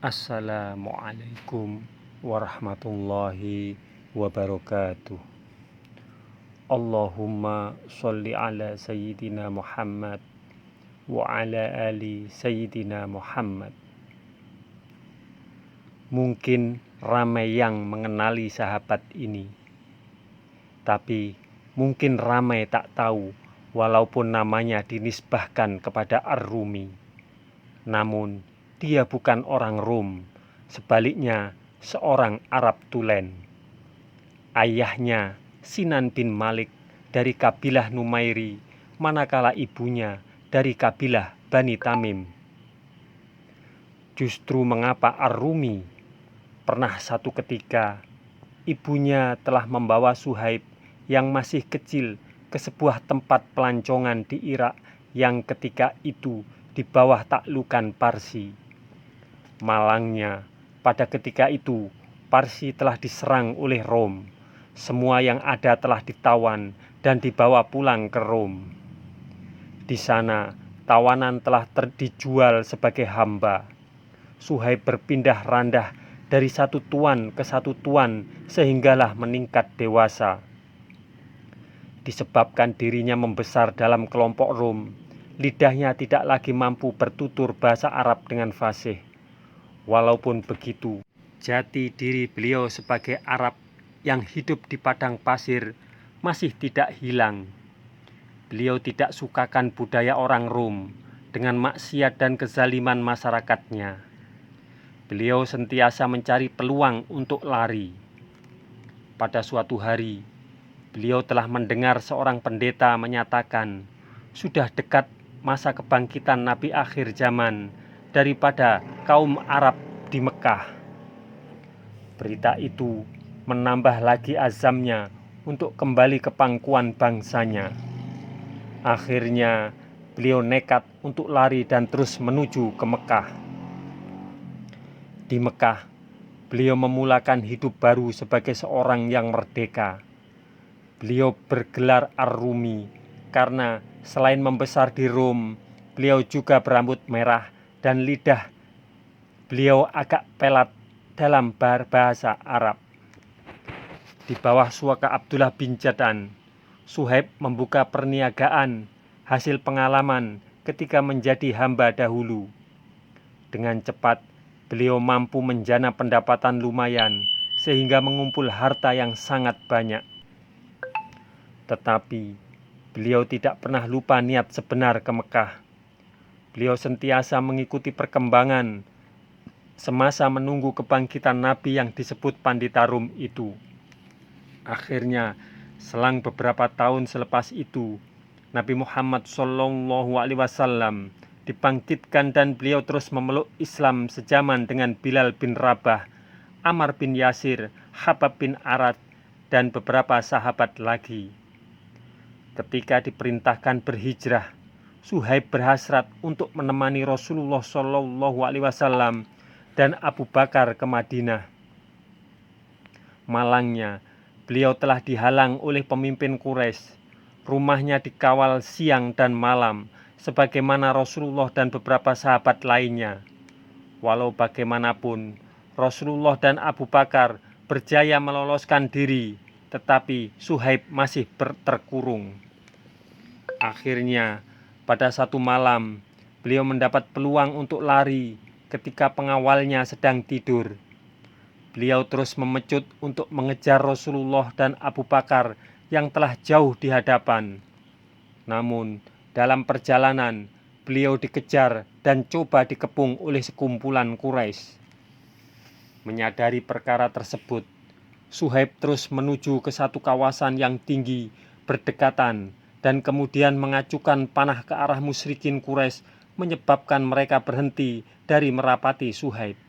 Assalamualaikum warahmatullahi wabarakatuh. Allahumma sholli ala Sayyidina Muhammad wa ala ali Sayyidina Muhammad. Mungkin ramai yang mengenali sahabat ini, tapi mungkin ramai tak tahu walaupun namanya dinisbahkan kepada Ar-Rumi. Namun dia bukan orang Rum, sebaliknya seorang Arab Tulen. Ayahnya Sinan bin Malik dari kabilah Numairi, manakala ibunya dari kabilah Bani Tamim. Justru mengapa Ar-Rumi? Pernah satu ketika ibunya telah membawa Suhaib yang masih kecil ke sebuah tempat pelancongan di Irak yang ketika itu di bawah taklukan Parsi. Malangnya, pada ketika itu Parsi telah diserang oleh Rom. Semua yang ada telah ditawan dan dibawa pulang ke Rom. Di sana, tawanan telah dijual sebagai hamba. Suhaib berpindah randah dari satu tuan ke satu tuan sehinggalah meningkat dewasa. Disebabkan dirinya membesar dalam kelompok Rom, lidahnya tidak lagi mampu bertutur bahasa Arab dengan fasih. Walaupun begitu, jati diri beliau sebagai Arab yang hidup di padang pasir masih tidak hilang. Beliau tidak sukakan budaya orang Rom dengan maksiat dan kezaliman masyarakatnya. Beliau sentiasa mencari peluang untuk lari. Pada suatu hari, beliau telah mendengar seorang pendeta menyatakan, sudah dekat masa kebangkitan Nabi akhir zaman daripada kaum Arab di Mekah. Berita itu menambah lagi azamnya untuk kembali ke pangkuan bangsanya. Akhirnya beliau nekat untuk lari dan terus menuju ke Mekah. Di Mekah, beliau memulakan hidup baru sebagai seorang yang merdeka. Beliau bergelar Ar-Rumi karena selain membesar di Rom, beliau juga berambut merah dan lidah beliau agak pelat dalam bahasa Arab. Di bawah suaka Abdullah bin Jad'an, Suhaib membuka perniagaan hasil pengalaman ketika menjadi hamba dahulu. Dengan cepat, beliau mampu menjana pendapatan lumayan sehingga mengumpul harta yang sangat banyak. Tetapi beliau tidak pernah lupa niat sebenar ke Mekah. Beliau sentiasa mengikuti perkembangan semasa menunggu kebangkitan Nabi yang disebut Pandita Rum itu. Akhirnya, selang beberapa tahun selepas itu, Nabi Muhammad SAW dibangkitkan dan beliau terus memeluk Islam sejaman dengan Bilal bin Rabah, Ammar bin Yasir, Habab bin Arad, dan beberapa sahabat lagi. Ketika diperintahkan berhijrah, Suhaib berhasrat untuk menemani Rasulullah SAW dan Abu Bakar ke Madinah. Malangnya, beliau telah dihalang oleh pemimpin Quraisy. Rumahnya dikawal siang dan malam, sebagaimana Rasulullah dan beberapa sahabat lainnya. Walau bagaimanapun, Rasulullah dan Abu Bakar berjaya meloloskan diri, tetapi Suhaib masih terkurung. Akhirnya, pada satu malam, beliau mendapat peluang untuk lari ketika pengawalnya sedang tidur. Beliau terus memecut untuk mengejar Rasulullah dan Abu Bakar yang telah jauh di hadapan. Namun, dalam perjalanan, beliau dikejar dan coba dikepung oleh sekumpulan Quraisy. Menyadari perkara tersebut, Suhaib terus menuju ke satu kawasan yang tinggi berdekatan dan kemudian mengacukan panah ke arah musyrikin Quraisy, menyebabkan mereka berhenti dari merapati Suhaib.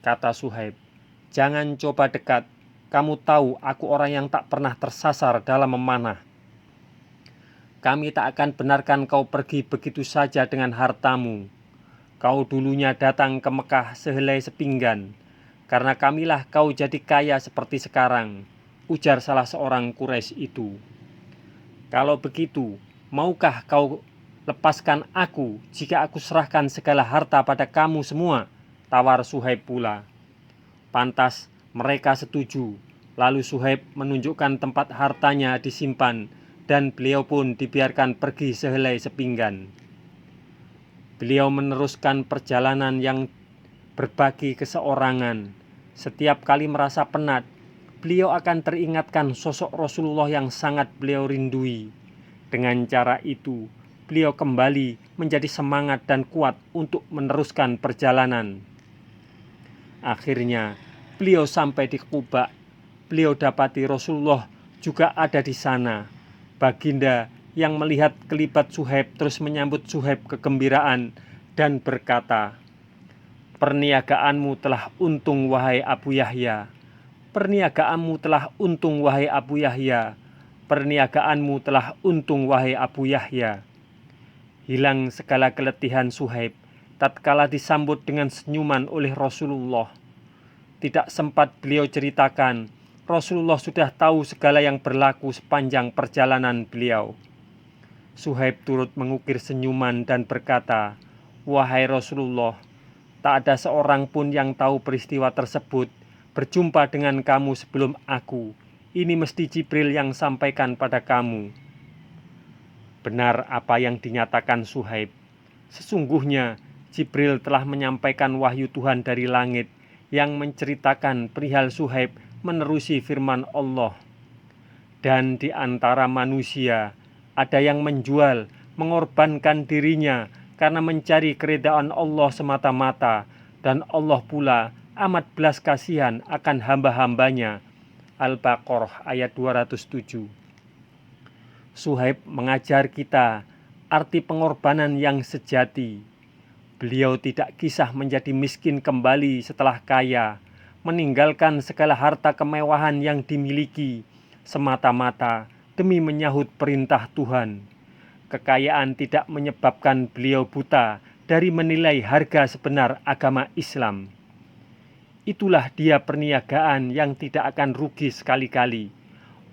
Kata Suhaib, jangan coba dekat, kamu tahu aku orang yang tak pernah tersasar dalam memanah. Kami tak akan benarkan kau pergi begitu saja dengan hartamu. Kau dulunya datang ke Mekah sehelai sepinggan, karena kamilah kau jadi kaya seperti sekarang, ujar salah seorang Quraisy itu. Kalau begitu, maukah kau lepaskan aku jika aku serahkan segala harta pada kamu semua? tawar Suhaib pula. Pantas mereka setuju. Lalu Suhaib menunjukkan tempat hartanya disimpan dan beliau pun dibiarkan pergi sehelai sepinggan. Beliau meneruskan perjalanan yang berbagi keseorangan. Setiap kali merasa penat, beliau akan teringatkan sosok Rasulullah yang sangat beliau rindui. Dengan cara itu, beliau kembali menjadi semangat dan kuat untuk meneruskan perjalanan. Akhirnya, beliau sampai di Quba. Beliau dapati Rasulullah juga ada di sana. Baginda yang melihat kelibat Suhaib terus menyambut Suhaib kegembiraan dan berkata, "Perniagaanmu telah untung wahai Abu Yahya. Perniagaanmu telah untung wahai Abu Yahya. Perniagaanmu telah untung wahai Abu Yahya." Hilang segala keletihan Suhaib tatkala disambut dengan senyuman oleh Rasulullah. Tidak sempat beliau ceritakan, Rasulullah sudah tahu segala yang berlaku sepanjang perjalanan beliau. Suhaib turut mengukir senyuman dan berkata, "Wahai Rasulullah, tak ada seorang pun yang tahu peristiwa tersebut berjumpa dengan kamu sebelum aku. Ini mesti Jibril yang sampaikan pada kamu." Benar apa yang dinyatakan Suhaib. Sesungguhnya Jibril telah menyampaikan wahyu Tuhan dari langit yang menceritakan perihal Suhaib menerusi firman Allah. Dan di antara manusia ada yang menjual, mengorbankan dirinya karena mencari keridhaan Allah semata-mata, dan Allah pula amat belas kasihan akan hamba-hambanya. Al-Baqarah ayat 207. Suhaib mengajar kita arti pengorbanan yang sejati. Beliau tidak kisah menjadi miskin kembali setelah kaya, meninggalkan segala harta kemewahan yang dimiliki semata-mata demi menyahut perintah Tuhan. Kekayaan tidak menyebabkan beliau buta dari menilai harga sebenar agama Islam. Itulah dia perniagaan yang tidak akan rugi sekali-kali.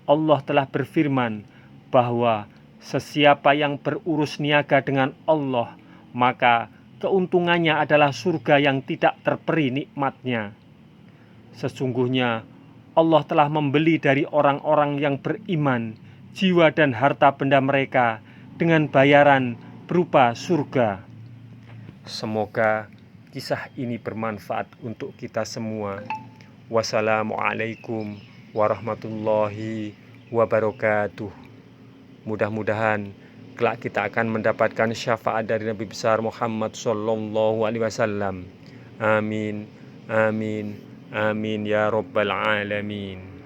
Allah telah berfirman bahwa sesiapa yang berurus niaga dengan Allah, maka keuntungannya adalah surga yang tidak terperi nikmatnya. Sesungguhnya Allah telah membeli dari orang-orang yang beriman jiwa dan harta benda mereka dengan bayaran berupa surga. Semoga kisah ini bermanfaat untuk kita semua. Wassalamualaikum warahmatullahi wabarakatuh. Mudah-mudahan kelak kita akan mendapatkan syafaat dari Nabi besar Muhammad sallallahu alaihi wasallam. Amin, amin, amin ya rabbal alamin.